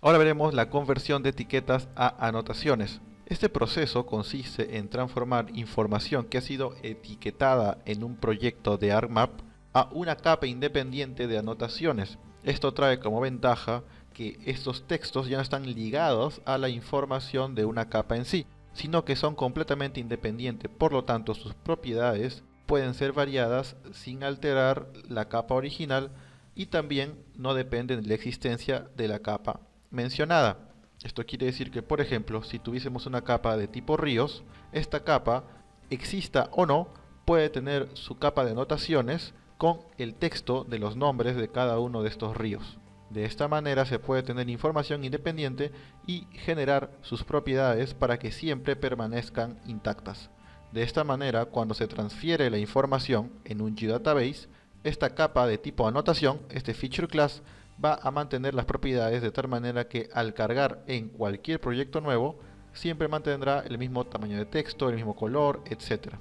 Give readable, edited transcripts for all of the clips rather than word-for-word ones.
Ahora veremos la conversión de etiquetas a anotaciones. Este proceso consiste en transformar información que ha sido etiquetada en un proyecto de ArcMap a una capa independiente de anotaciones. Esto trae como ventaja que estos textos ya no están ligados a la información de una capa en sí, sino que son completamente independientes, por lo tanto sus propiedades pueden ser variadas sin alterar la capa original y también no dependen de la existencia de la capa mencionada. Esto quiere decir que, por ejemplo, si tuviésemos una capa de tipo ríos, esta capa, exista o no, puede tener su capa de anotaciones con el texto de los nombres de cada uno de estos ríos. De esta manera se puede tener información independiente y generar sus propiedades para que siempre permanezcan intactas. De esta manera, cuando se transfiere la información en un geodatabase, esta capa de tipo anotación, este feature class, va a mantener las propiedades de tal manera que al cargar en cualquier proyecto nuevo, siempre mantendrá el mismo tamaño de texto, el mismo color, etc.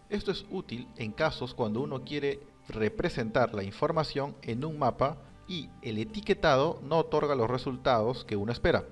Esto es útil en casos cuando uno quiere representar la información en un mapa y el etiquetado no otorga los resultados que uno espera.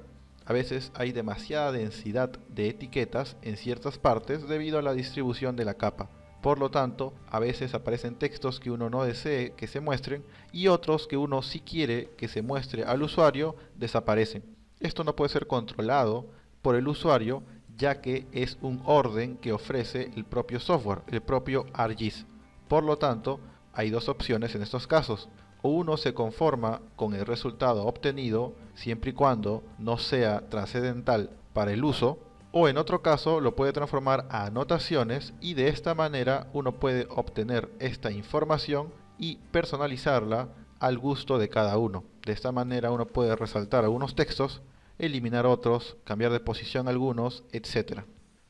A veces hay demasiada densidad de etiquetas en ciertas partes debido a la distribución de la capa. Por lo tanto, a veces aparecen textos que uno no desee que se muestren y otros que uno sí quiere que se muestre al usuario desaparecen. Esto no puede ser controlado por el usuario ya que es un orden que ofrece el propio software, el propio ArcGIS. Por lo tanto, hay dos opciones en estos casos. O uno se conforma con el resultado obtenido siempre y cuando no sea trascendental para el uso, o en otro caso lo puede transformar a anotaciones y de esta manera uno puede obtener esta información y personalizarla al gusto de cada uno. De esta manera uno puede resaltar algunos textos, eliminar otros, cambiar de posición algunos, etc.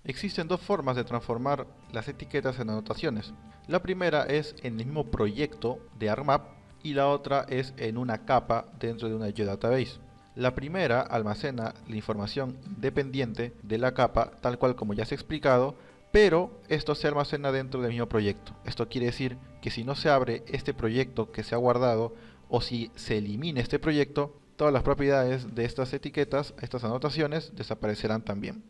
Existen dos formas de transformar las etiquetas en anotaciones. La primera es en el mismo proyecto de ArcMap y la otra es en una capa dentro de una geodatabase. La primera almacena la información independiente de la capa, tal cual como ya se ha explicado, pero esto se almacena dentro del mismo proyecto. Esto quiere decir que si no se abre este proyecto que se ha guardado o si se elimina este proyecto, todas las propiedades de estas etiquetas, estas anotaciones, desaparecerán también.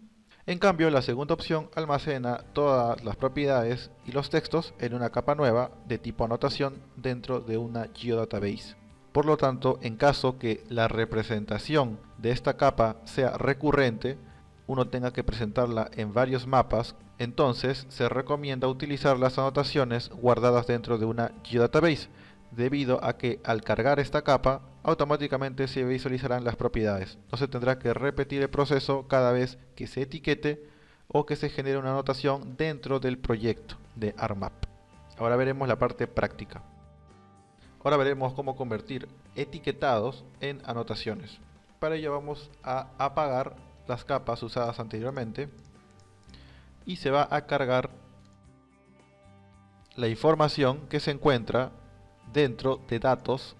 En cambio, la segunda opción almacena todas las propiedades y los textos en una capa nueva de tipo anotación dentro de una geodatabase. Por lo tanto, en caso que la representación de esta capa sea recurrente, uno tenga que presentarla en varios mapas, entonces se recomienda utilizar las anotaciones guardadas dentro de una geodatabase, debido a que al cargar esta capa, automáticamente se visualizarán las propiedades. No se tendrá que repetir el proceso cada vez que se etiquete o que se genere una anotación dentro del proyecto de ArcMap. Ahora veremos la parte práctica. Ahora veremos cómo convertir etiquetados en anotaciones. Para ello vamos a apagar las capas usadas anteriormente y se va a cargar la información que se encuentra dentro de datos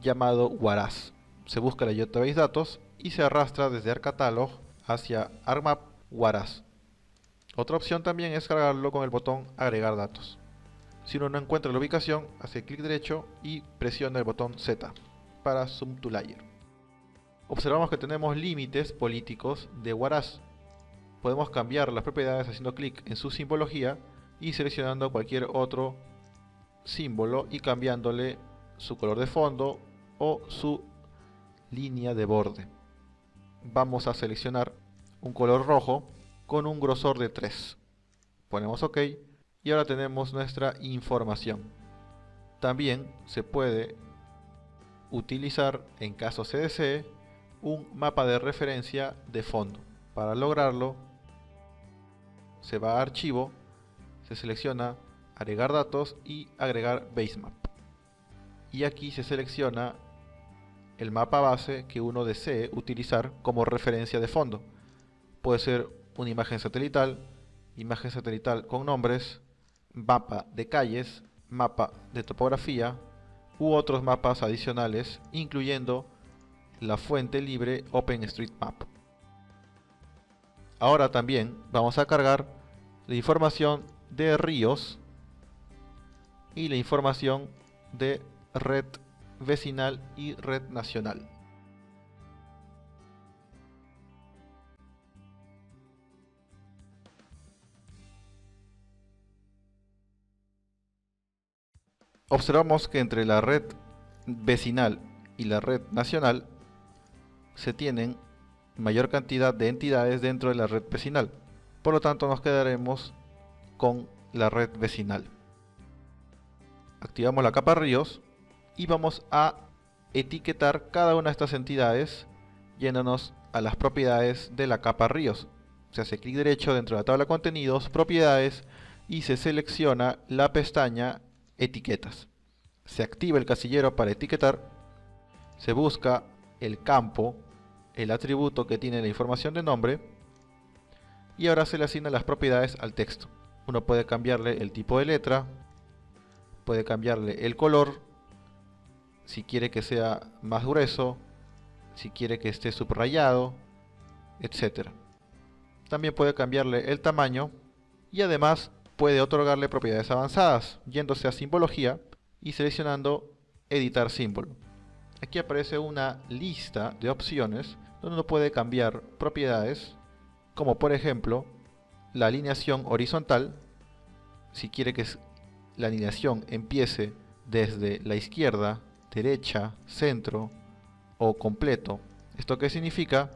llamado Huaraz. Se busca la geodatabase datos y se arrastra desde ArcCatalog hacia ArcMap Huaraz. Otra opción también es cargarlo con el botón agregar datos. Si uno no encuentra la ubicación, hace clic derecho y presiona el botón Z para Zoom to Layer. Observamos que tenemos límites políticos de Huaraz. Podemos cambiar las propiedades haciendo clic en su simbología y seleccionando cualquier otro símbolo y cambiándole su color de fondo o su línea de borde. Vamos a seleccionar un color rojo con un grosor de 3. Ponemos OK y ahora tenemos nuestra información. También se puede utilizar, en caso se desee, un mapa de referencia de fondo. Para lograrlo, se va a Archivo, se selecciona Agregar datos y agregar Basemap. Y aquí se selecciona el mapa base que uno desee utilizar como referencia de fondo. Puede ser una imagen satelital con nombres, mapa de calles, mapa de topografía u otros mapas adicionales, incluyendo la fuente libre OpenStreetMap. Ahora también vamos a cargar la información de ríos y la información de red vecinal y red nacional. Observamos que entre la red vecinal y la red nacional se tienen mayor cantidad de entidades dentro de la red vecinal. Por lo tanto, nos quedaremos con la red vecinal. Activamos la capa ríos y vamos a etiquetar cada una de estas entidades yéndonos a las propiedades de la capa ríos. Se hace clic derecho dentro de la tabla contenidos, propiedades, y se selecciona la pestaña etiquetas. Se activa el casillero para etiquetar, se busca el campo, el atributo que tiene la información de nombre, y ahora se le asignan las propiedades al texto. Uno puede cambiarle el tipo de letra, puede cambiarle el color, si quiere que sea más grueso, si quiere que esté subrayado, etc. También puede cambiarle el tamaño y además puede otorgarle propiedades avanzadas, yéndose a simbología y seleccionando editar símbolo. Aquí aparece una lista de opciones donde uno puede cambiar propiedades, como por ejemplo la alineación horizontal. Si quiere que la alineación empiece desde la izquierda, derecha, centro o completo. ¿Esto qué significa?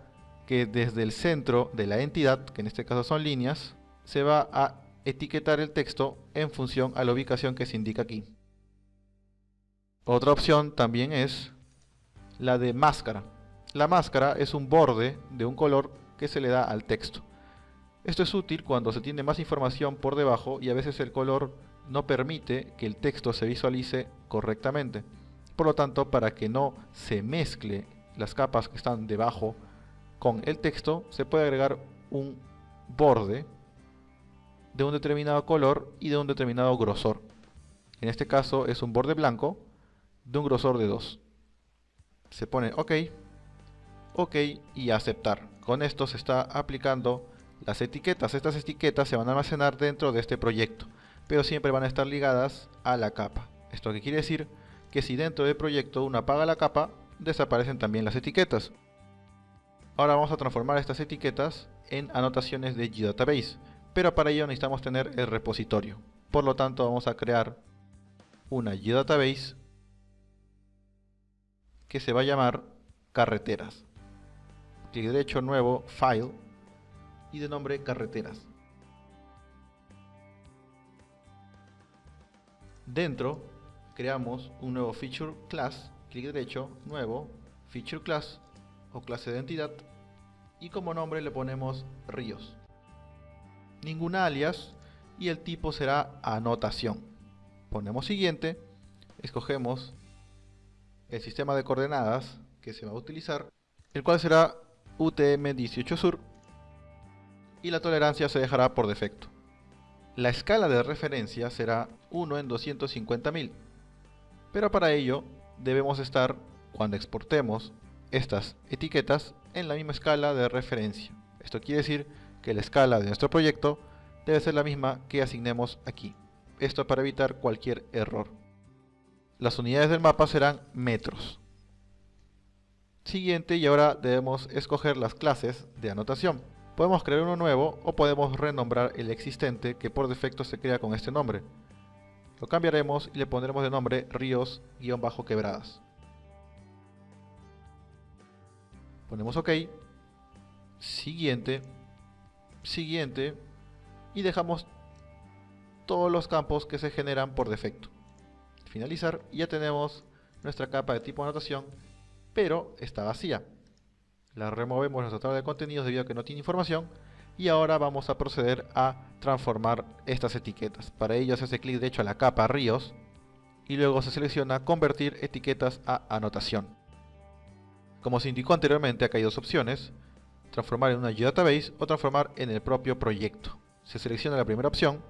Que desde el centro de la entidad, que en este caso son líneas, se va a etiquetar el texto en función a la ubicación que se indica aquí. Otra opción también es la de máscara. La máscara es un borde de un color que se le da al texto. Esto es útil cuando se tiene más información por debajo y a veces el color no permite que el texto se visualice correctamente. Por lo tanto, para que no se mezcle las capas que están debajo con el texto, se puede agregar un borde de un determinado color y de un determinado grosor. En este caso es un borde blanco de un grosor de 2. Se pone OK, OK y aceptar. Con esto se está aplicando las etiquetas. Estas etiquetas se van a almacenar dentro de este proyecto, pero siempre van a estar ligadas a la capa. ¿Esto qué quiere decir? Que si dentro del proyecto uno apaga la capa, desaparecen también las etiquetas. Ahora vamos a transformar estas etiquetas en anotaciones de GDatabase, pero para ello necesitamos tener el repositorio. Por lo tanto, vamos a crear una GDatabase que se va a llamar carreteras. Clic derecho, nuevo, file, y de nombre carreteras. Dentro creamos un nuevo feature class, clic derecho, nuevo, feature class o clase de entidad, y como nombre le ponemos ríos. Ninguna alias y el tipo será anotación. Ponemos siguiente, escogemos el sistema de coordenadas que se va a utilizar, el cual será UTM-18 Sur, y la tolerancia se dejará por defecto. La escala de referencia será 1 en 250.000, pero para ello debemos estar, cuando exportemos estas etiquetas, en la misma escala de referencia. Esto quiere decir que la escala de nuestro proyecto debe ser la misma que asignemos aquí. Esto para evitar cualquier error. Las unidades del mapa serán metros. Siguiente, y ahora debemos escoger las clases de anotación. Podemos crear uno nuevo o podemos renombrar el existente que por defecto se crea con este nombre. Lo cambiaremos y le pondremos de nombre ríos-quebradas. Ponemos OK, siguiente, siguiente, y dejamos todos los campos que se generan por defecto. Finalizar, y ya tenemos nuestra capa de tipo anotación, pero está vacía. La removemos de nuestra tabla de contenidos debido a que no tiene información, y ahora vamos a proceder a transformar estas etiquetas. Para ello se hace clic derecho a la capa ríos y luego se selecciona convertir etiquetas a anotación. Como se indicó anteriormente, acá hay dos opciones: transformar en una GDatabase o transformar en el propio proyecto. Se selecciona la primera opción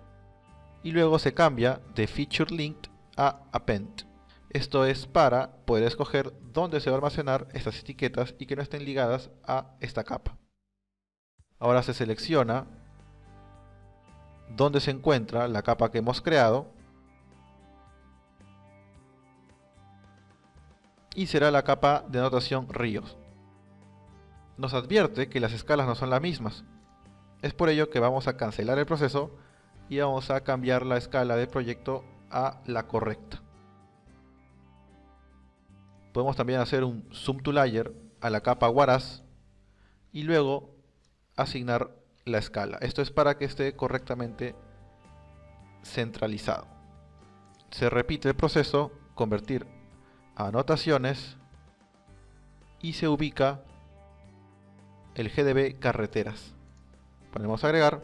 y luego se cambia de Feature Linked a Append. Esto es para poder escoger dónde se va a almacenar estas etiquetas y que no estén ligadas a esta capa. Ahora se selecciona dónde se encuentra la capa que hemos creado y será la capa de anotación ríos. Nos advierte que las escalas no son las mismas. Es por ello que vamos a cancelar el proceso y vamos a cambiar la escala del proyecto a la correcta. Podemos también hacer un zoom to layer a la capa Huaraz y luego asignar la escala. Esto es para que esté correctamente centralizado. Se repite el proceso, convertir a anotaciones y se ubica el GDB carreteras. Ponemos agregar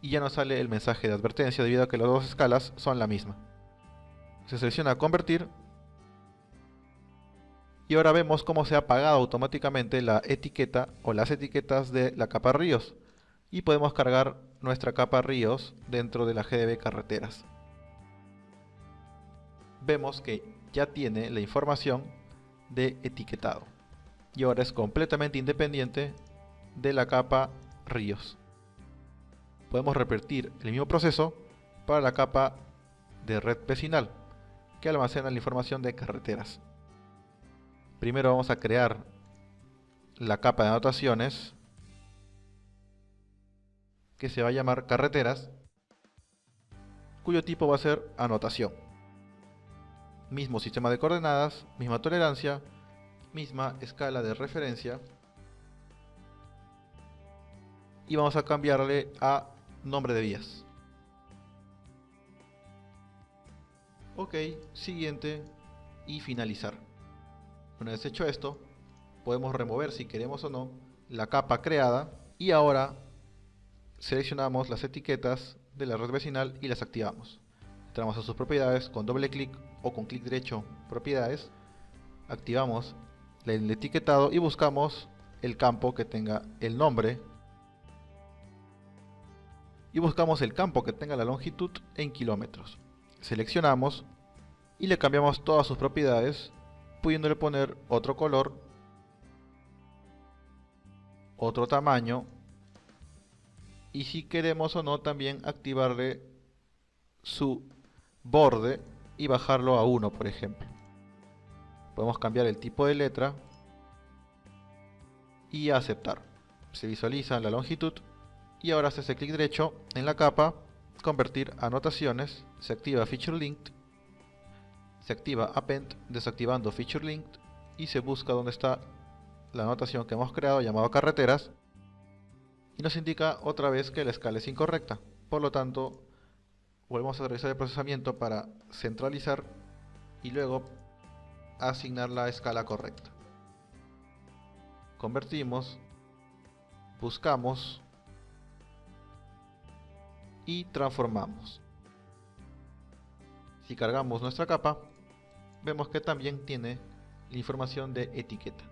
y ya nos sale el mensaje de advertencia debido a que las dos escalas son la misma. Se selecciona convertir y ahora vemos cómo se ha apagado automáticamente la etiqueta o las etiquetas de la capa ríos y podemos cargar nuestra capa ríos dentro de la GDB carreteras. Vemos que ya tiene la información de etiquetado y ahora es completamente independiente de la capa ríos. Podemos repetir el mismo proceso para la capa de red vecinal que almacena la información de carreteras. Primero vamos a crear la capa de anotaciones que se va a llamar carreteras, cuyo tipo va a ser anotación. Mismo sistema de coordenadas, misma tolerancia, misma escala de referencia y vamos a cambiarle a nombre de vías. Ok, siguiente y finalizar. Una vez hecho esto, podemos remover si queremos o no la capa creada y ahora seleccionamos las etiquetas de la red vecinal y las activamos. Entramos a sus propiedades con doble clic o con clic derecho propiedades, activamos el etiquetado y buscamos el campo que tenga el nombre y buscamos el campo que tenga la longitud en kilómetros. Seleccionamos y le cambiamos todas sus propiedades, pudiéndole poner otro color, otro tamaño y si queremos o no también activarle su borde y bajarlo a 1, por ejemplo. Podemos cambiar el tipo de letra y aceptar. Se visualiza la longitud y ahora se hace clic derecho en la capa, convertir a anotaciones, se activa Feature Linked, se activa Append desactivando Feature Linked y se busca dónde está la anotación que hemos creado llamado carreteras y nos indica otra vez que la escala es incorrecta. Por lo tanto, volvemos a realizar el procesamiento para centralizar y luego asignar la escala correcta. Convertimos, buscamos y transformamos. Si cargamos nuestra capa, vemos que también tiene la información de etiqueta.